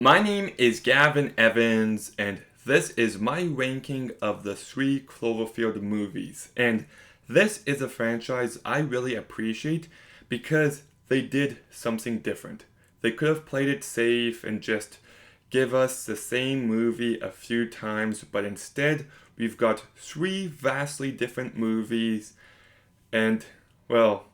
My name is Gavin Evans, and this is my ranking of the three Cloverfield movies. And this is a franchise I really appreciate because they did something different. They could have played it safe and just give us the same movie a few times, but instead, we've got three vastly different movies, and, well,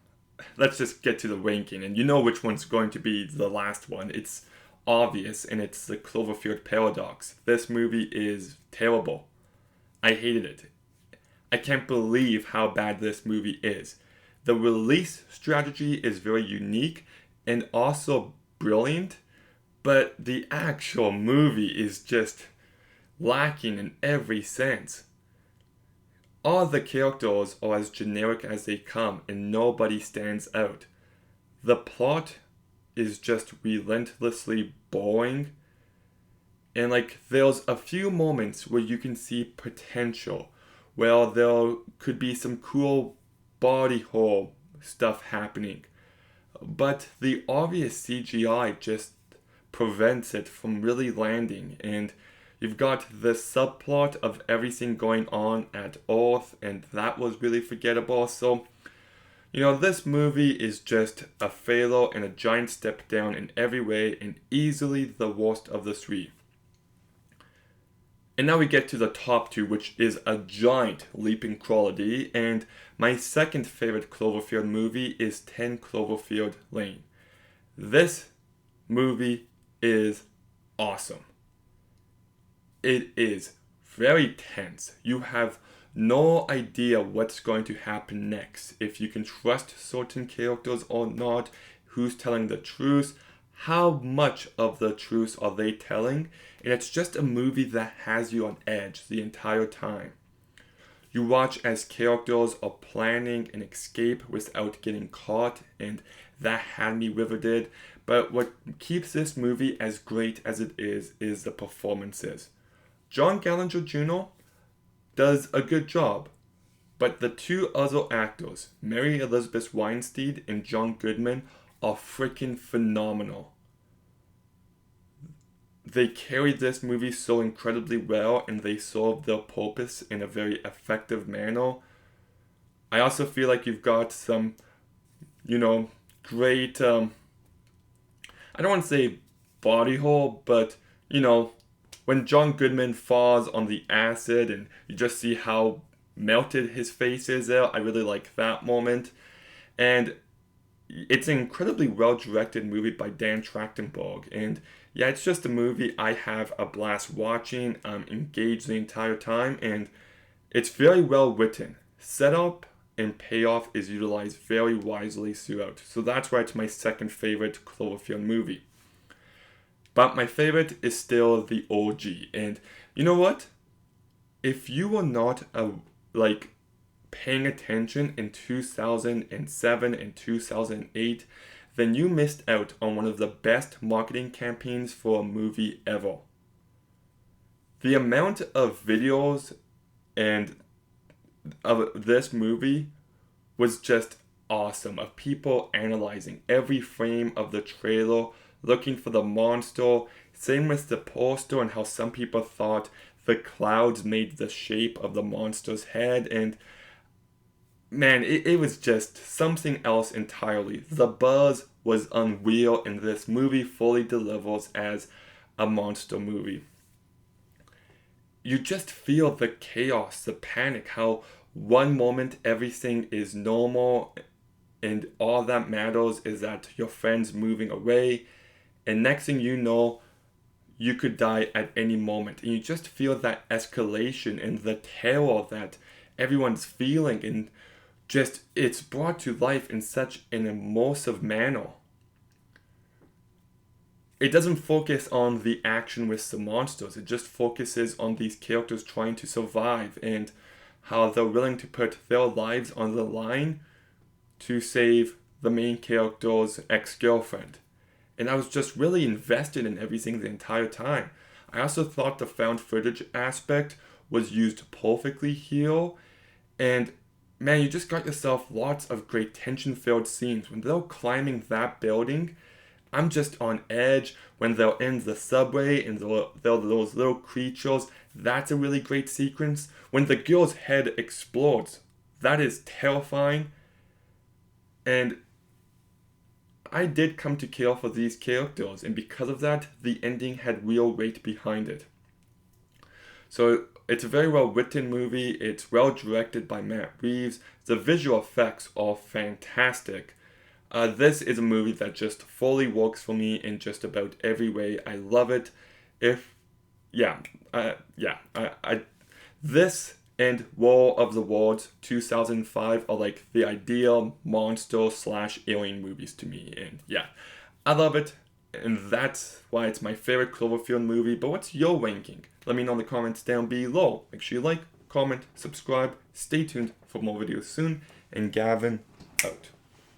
let's just get to the ranking, and you know which one's going to be the last one. It's obvious, and it's the Cloverfield Paradox. This movie is terrible. I hated it. I can't believe how bad this movie is. The release strategy is very unique and also brilliant, but the actual movie is just lacking in every sense. All the characters are as generic as they come, and nobody stands out. The plot is just relentlessly boring, and there's a few moments where you can see potential, where there could be some cool body horror stuff happening, but the obvious CGI just prevents it from really landing. And you've got the subplot of everything going on at Earth, and that was really forgettable. So, this movie is just a failure and a giant step down in every way, and easily the worst of the three. And now we get to the top two, which is a giant leap in quality, and my second favorite Cloverfield movie is 10 Cloverfield Lane. This movie is awesome. It is very tense. You have no idea what's going to happen next, if you can trust certain characters or not, who's telling the truth, how much of the truth are they telling, and it's just a movie that has you on edge the entire time. You watch as characters are planning an escape without getting caught, and that had me riveted, but what keeps this movie as great as it is the performances. John Gallagher Jr. does a good job, but the two other actors, Mary Elizabeth Weinstein and John Goodman, are freaking phenomenal. They carried this movie so incredibly well, and they served their purpose in a very effective manner. I also feel like you've got some, great, I don't want to say body horror, but, when John Goodman falls on the acid and you just see how melted his face is there, I really like that moment. And it's an incredibly well-directed movie by Dan Trachtenberg. And yeah, it's just a movie I have a blast watching. I'm engaged the entire time, and it's very well written. Setup and payoff is utilized very wisely throughout. So that's why it's my second favorite Cloverfield movie. But my favorite is still the OG. And you know what? If you were not paying attention in 2007 and 2008, then you missed out on one of the best marketing campaigns for a movie ever. The amount of videos and of this movie was just awesome, of people analyzing every frame of the trailer, looking for the monster. Same with the poster and how some people thought the clouds made the shape of the monster's head. And man, it was just something else entirely. The buzz was unreal, and this movie fully delivers as a monster movie. You just feel the chaos, the panic, how one moment everything is normal and all that matters is that your friend's moving away, and next thing you know, you could die at any moment. And you just feel that escalation and the terror that everyone's feeling, and just it's brought to life in such an immersive manner. It doesn't focus on the action with the monsters. It just focuses on these characters trying to survive and how they're willing to put their lives on the line to save the main character's ex-girlfriend. And I was just really invested in everything the entire time. I also thought the found footage aspect was used perfectly here. And man, you just got yourself lots of great tension-filled scenes. When they're climbing that building, I'm just on edge when they're in the subway and those little creatures. That's a really great sequence. When the girl's head explodes, that is terrifying. And I did come to care for these characters, and because of that, the ending had real weight behind it. So it's a very well written movie. It's well directed by Matt Reeves. The visual effects are fantastic. This is a movie that just fully works for me in just about every way. I love it. If yeah, this and War of the Worlds 2005 are like the ideal monster slash alien movies to me. And yeah, I love it. And that's why it's my favorite Cloverfield movie. But what's your ranking? Let me know in the comments down below. Make sure you like, comment, subscribe. Stay tuned for more videos soon. And Gavin, out.